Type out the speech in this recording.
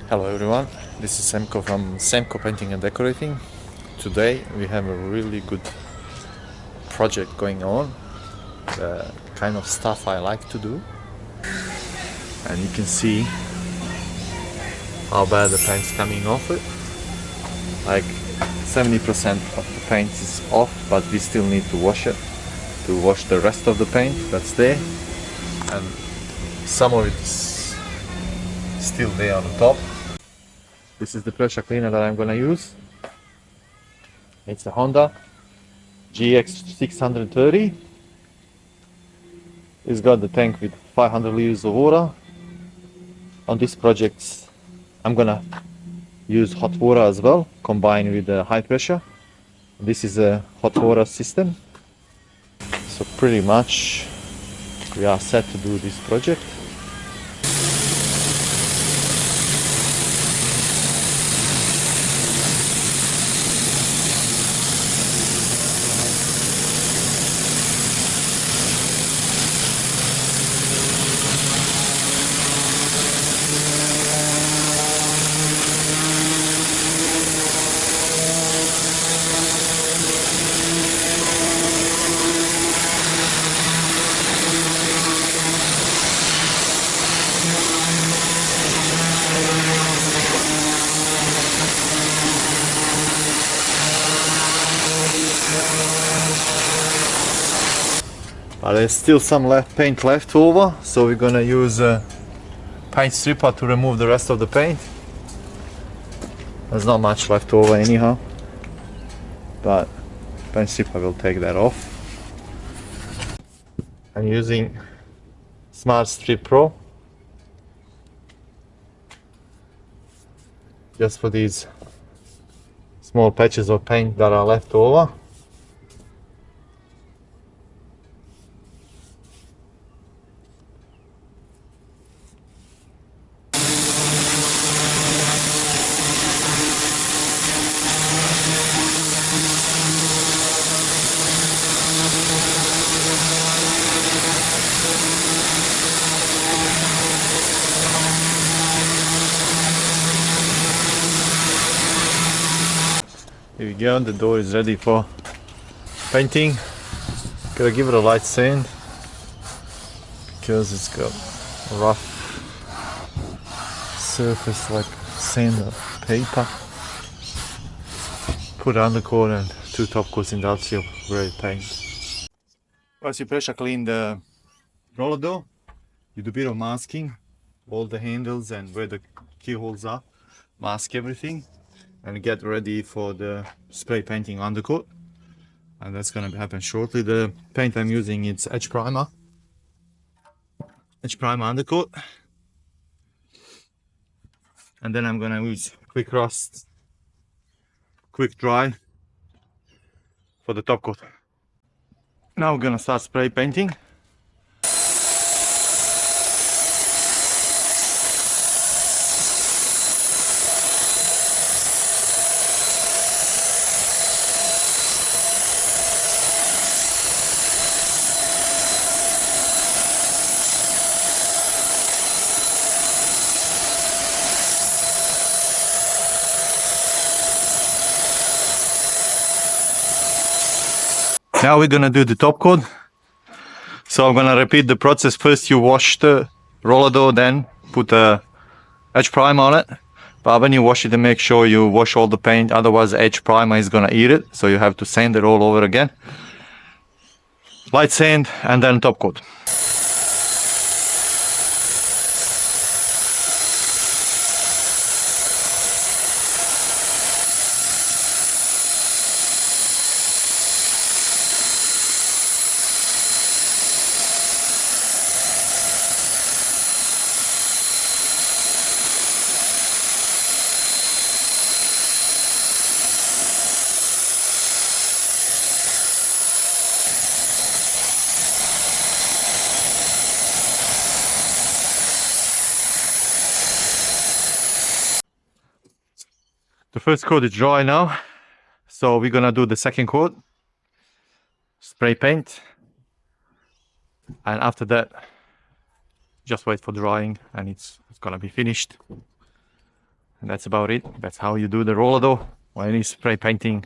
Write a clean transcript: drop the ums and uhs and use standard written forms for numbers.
Hello everyone, this is Samco from Samco Painting and Decorating. Today we have a really good project going on, the kind of stuff I like to do. And you can see how bad the paint's coming off it. Like 70% of the paint is off, but we still need to wash it, to wash the rest of the paint that's there. And some of it's still there on the top. This is the pressure cleaner that I'm gonna use. It's a Honda GX630. It's got the tank with 500 liters of water. On this project I'm gonna use hot water as well, combined with the high pressure. This is a hot water system. So pretty much we are set to do this project. But there's still some paint left over, so we're gonna use a paint stripper to remove the rest of the paint. There's not much left over anyhow, but paint stripper will take that off. I'm using Smart Strip Pro just for these small patches of paint that are left over. Here we go, the door is ready for painting. Gotta give it a light sand because it's got a rough surface like sand or paper. Put undercoat and 2 top coats industrial grade paint. Once you pressure clean the roller door, you do a bit of masking, all the handles and where the keyholes are, mask everything. And get ready for the spray painting undercoat, and that's gonna happen shortly. The paint I'm using is Edge Primer undercoat, and then I'm gonna use quick rust, quick dry for the top coat. Now we're gonna start spray painting. Now we're gonna do the top coat. So I'm gonna repeat the process. First you wash the roller door, then put a edge primer on it. But when you wash it, make sure you wash all the paint, otherwise the edge primer is gonna eat it. So you have to sand it all over again. Light sand and then top coat. The first coat is dry now, so we're gonna do the second coat, spray paint, and after that just wait for drying and it's gonna be finished. And that's about it. That's how you do the roller dough when you spray painting